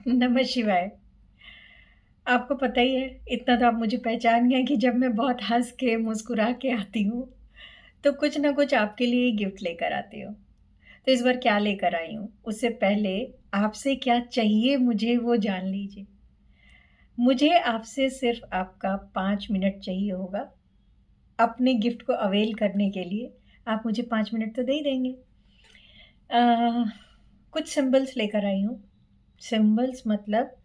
नमः शिवाय। आपको पता ही है, इतना तो आप मुझे पहचान गए कि जब मैं बहुत हँस के, मुस्कुरा के आती हूँ, तो कुछ ना कुछ आपके लिए ही गिफ्ट लेकर आती हूँ। तो इस बार क्या लेकर आई हूँ, उससे पहले आपसे क्या चाहिए मुझे वो जान लीजिए। मुझे आपसे सिर्फ़ आपका 5 मिनट चाहिए होगा, अपने गिफ्ट को अवेल करने के लिए। आप मुझे 5 मिनट तो दे ही देंगे। अ, कुछ सिंबल्स लेकर आई हूँ। सिंबल्स मतलब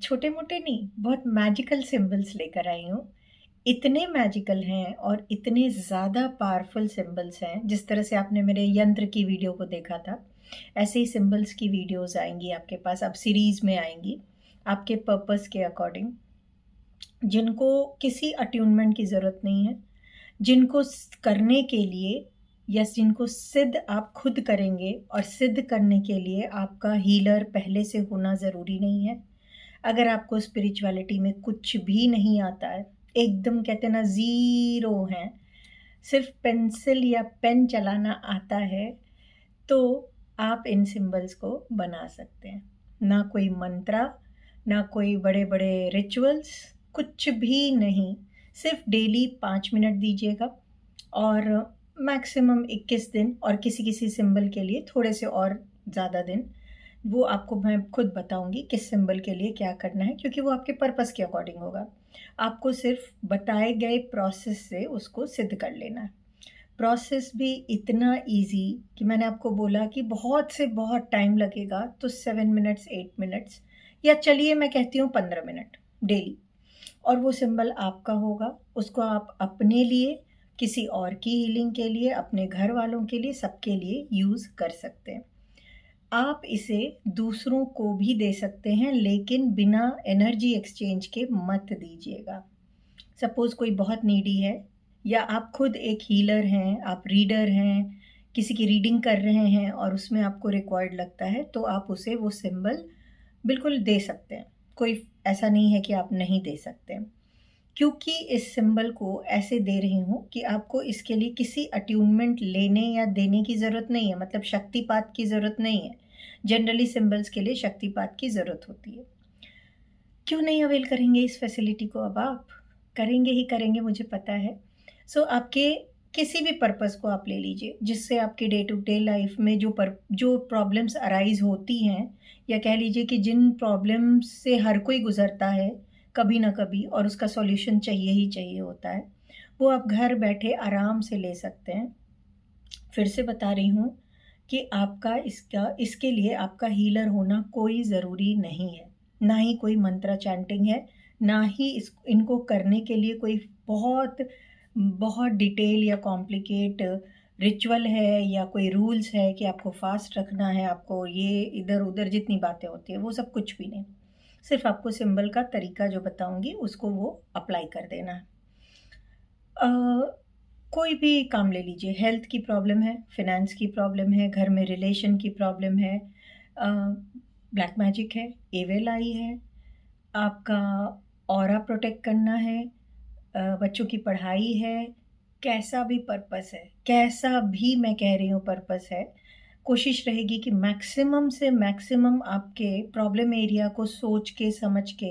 छोटे-मोटे नहीं, बहुत मैजिकल सिंबल्स लेकर आई हूँ। इतने मैजिकल हैं और इतने ज़्यादा पावरफुल सिंबल्स हैं, जिस तरह से आपने मेरे यंत्र की वीडियो को देखा था, ऐसे ही सिंबल्स की वीडियोज़ आएँगी आपके पास, अब सीरीज़ में आएँगी, आपके पर्पस के अकॉर्डिंग, जिनको किसी अट्यूनमेंट की ज़रूरत नहीं है, जिनको करने के लिए या जिनको सिद्ध आप खुद करेंगे और सिद्ध करने के लिए आपका हीलर पहले से होना ज़रूरी नहीं है। अगर आपको स्पिरिचुअलिटी में कुछ भी नहीं आता है, एकदम कहते हैं ना ज़ीरो हैं, सिर्फ़ पेंसिल या पेन चलाना आता है, तो आप इन सिंबल्स को बना सकते हैं। ना कोई मंत्रा, ना कोई बड़े-बड़े रिचुअल्स, कुछ भी नहीं। सिर्फ़ डेली 5 मिनट दीजिएगा और मैक्सिमम 21 दिन और किसी-किसी सिंबल के लिए थोड़े से और ज़्यादा दिन, वो आपको मैं खुद बताऊँगी किस सिंबल के लिए क्या करना है, क्योंकि वो आपके पर्पस के अकॉर्डिंग होगा। आपको सिर्फ़ बताए गए प्रोसेस से उसको सिद्ध कर लेना है। प्रोसेस भी इतना ईज़ी कि मैंने आपको बोला कि बहुत से बहुत टाइम लगेगा, तो 7 मिनट्स, 8 मिनट्स या चलिए मैं कहती हूँ 15 मिनट डेली, और वो सिंबल आपका होगा। उसको आप अपने लिए, किसी और की हीलिंग के लिए, अपने घर वालों के लिए, सबके लिए यूज़ कर सकते हैं। आप इसे दूसरों को भी दे सकते हैं, लेकिन बिना एनर्जी एक्सचेंज के मत दीजिएगा। सपोज़ कोई बहुत नीडी है या आप खुद एक हीलर हैं, आप रीडर हैं, किसी की रीडिंग कर रहे हैं और उसमें आपको रिक्वायर्ड लगता है, तो आप उसे वो सिंबल बिल्कुल दे सकते हैं। कोई ऐसा नहीं है कि आप नहीं दे सकते। क्योंकि इस सिंबल को ऐसे दे रही हूँ कि आपको इसके लिए किसी अट्यूनमेंट लेने या देने की ज़रूरत नहीं है, मतलब शक्तिपात की ज़रूरत नहीं है। जनरली सिंबल्स के लिए शक्तिपात की ज़रूरत होती है। क्यों नहीं अवेल करेंगे इस फैसिलिटी को अब आप? करेंगे ही करेंगे, मुझे पता है। सो आपके किसी भी पर्पस को आप ले लीजिए, जिससे आपकी डे टू डे लाइफ में जो प्रॉब्लम्स अराइज़ होती हैं, या कह लीजिए कि जिन प्रॉब्लम्स से हर कोई गुज़रता है, कभी न कभी, और उसका सॉल्यूशन चाहिए ही चाहिए होता है, वो आप घर बैठे आराम से ले सकते हैं। फिर से बता रही हूँ कि आपका इसके लिए आपका हीलर होना कोई ज़रूरी नहीं है। ना ही कोई मंत्र चैंटिंग है, ना ही इनको करने के लिए कोई बहुत बहुत डिटेल या कॉम्प्लिकेट रिचुअल है या कोई रूल्स है कि आपको फ़ास्ट रखना है, आपको ये इधर-उधर जितनी बातें होती हैं, वो सब कुछ भी नहीं। सिर्फ़ आपको सिंबल का तरीका जो बताऊँगी, उसको वो अप्लाई कर देना है। अ, कोई भी काम ले लीजिए, हेल्थ की प्रॉब्लम है, फाइनेंस की प्रॉब्लम है, घर में रिलेशन की प्रॉब्लम है, अ, ब्लैक मैजिक है, एविल आई है, आपका ऑरा प्रोटेक्ट करना है, बच्चों की पढ़ाई है, कैसा भी पर्पस है, कैसा भी मैं कह रही हूँ पर्पस है, कोशिश रहेगी कि मैक्सिमम से मैक्सिमम आपके प्रॉब्लम एरिया को सोच के, समझ के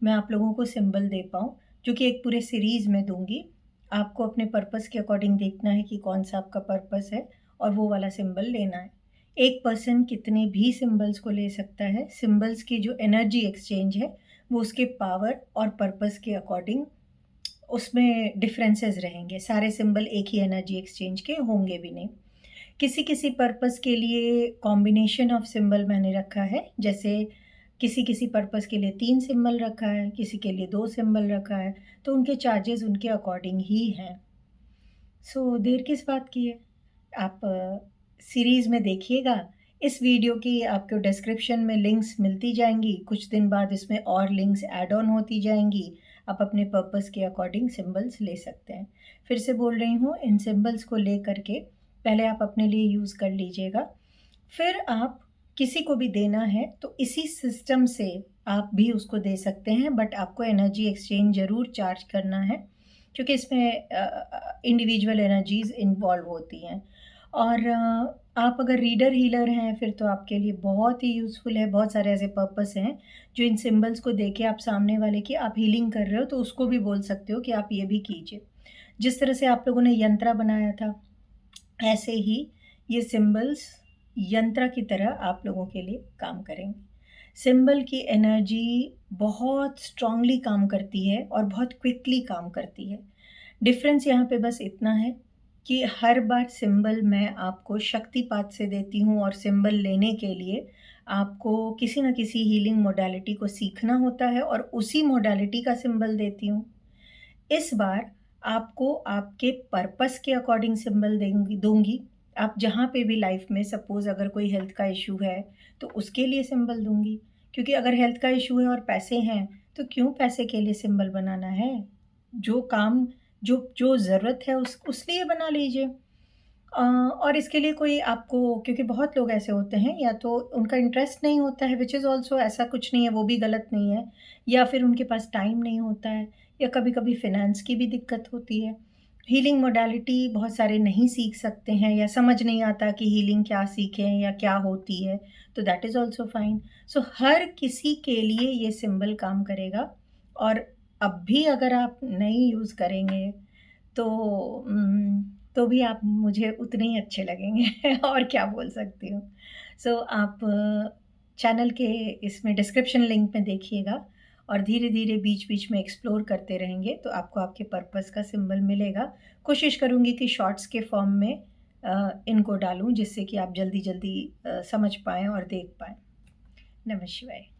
मैं आप लोगों को सिंबल दे पाऊँ, जो कि एक पूरे सीरीज़ में दूँगी। आपको अपने पर्पस के अकॉर्डिंग देखना है कि कौन-सा आपका पर्पस है और वो वाला सिंबल लेना है। एक पर्सन कितने भी सिंबल्स को ले सकता है, सिंबल्स की जो एनर्जी एक्सचेंज है, वो उसके पावर और पर्पस के अकॉर्डिंग उसमें डिफरेंसेस रहेंगे। सारे सिंबल एक ही एनर्जी एक्सचेंज के होंगे भी नहीं। किसी-किसी पर्पस के लिए कॉम्बिनेशन ऑफ सिंबल मैंने रखा है, जैसे किसी-किसी पर्पस के लिए 3 सिंबल रखा है, किसी के लिए 2 सिंबल रखा है, तो उनके चार्जेस उनके अकॉर्डिंग ही हैं। सो देर किस बात की है? आप सीरीज़ में देखिएगा। इस वीडियो की आपको डिस्क्रिप्शन में लिंक्स मिलती जाएँगी, कुछ दिन बाद इसमें और लिंक्स ऐड ऑन होती जाएँगी। आप अपने पर्पस के अकॉर्डिंग सिंबल्स ले सकते हैं। फिर से बोल रही हूँ, इन सिंबल्स को लेकर के पहले आप अपने लिए यूज़ कर लीजिएगा। फिर आप किसी को भी देना है तो इसी सिस्टम से आप भी उसको दे सकते हैं, बट आपको एनर्जी एक्सचेंज ज़रूर चार्ज करना है, क्योंकि इसमें इंडिविजुअल एनर्जीज़ इन्वॉल्व होती हैं। और आप अगर रीडर हीलर हैं फिर तो आपके लिए बहुत ही यूज़फुल है। बहुत सारे ऐसे पर्पस हैं जो इन सिंबल्स को देके आप सामने वाले की आप हीलिंग कर रहे हो तो उसको भी बोल सकते हो कि आप ये भी कीजिए। जिस तरह से आप लोगों ने यंत्र बनाया था, ऐसे ही ये सिंबल्स यंत्र की तरह आप लोगों के लिए काम करेंगे। सिंबल की एनर्जी बहुत स्ट्रांगली काम करती है और बहुत क्विकली काम करती है। डिफरेंस यहाँ पे बस इतना है कि हर बार सिंबल मैं आपको शक्तिपात से देती हूँ और सिंबल लेने के लिए आपको किसी न किसी हीलिंग मोडालिटी को सीखना होता है और उसी मोडालिटी का सिंबल देती हूँ। इस बार आपको आपके पर्पस के अकॉर्डिंग सिंबल दूंगी। आप जहाँ पे भी लाइफ में सपोज अगर कोई हेल्थ का इशू है तो उसके लिए सिंबल दूंगी, क्योंकि अगर हेल्थ का इशू है और पैसे हैं तो क्यों पैसे के लिए सिंबल बनाना है। जो काम जो जो ज़रूरत है उस लिए बना लीजिए। और इसके लिए कोई आपको, क्योंकि बहुत लोग ऐसे होते हैं या तो उनका इंटरेस्ट नहीं होता है, विच इज़ ऑल्सो ऐसा कुछ नहीं है, वो भी गलत नहीं है, या फिर उनके पास टाइम नहीं होता है, या कभी-कभी फ़िनांस की भी दिक्कत होती है। हीलिंग मोडालिटी बहुत सारे नहीं सीख सकते हैं या समझ नहीं आता कि हीलिंग क्या सीखें या क्या होती है, तो दैट इज़ ऑल्सो फाइन। सो हर किसी के लिए ये सिंबल काम करेगा। और अब भी अगर आप नहीं यूज़ करेंगे तो तो भी आप मुझे उतने ही अच्छे लगेंगे और क्या बोल सकती हूँ। सो आप चैनल के इसमें डिस्क्रिप्शन लिंक में देखिएगा और धीरे-धीरे बीच-बीच में एक्सप्लोर करते रहेंगे तो आपको आपके पर्पस का सिंबल मिलेगा। कोशिश करूँगी कि शॉर्ट्स के फॉर्म में इनको डालूँ जिससे कि आप जल्दी-जल्दी समझ पाएँ और देख पाएँ। नमः शिवाय।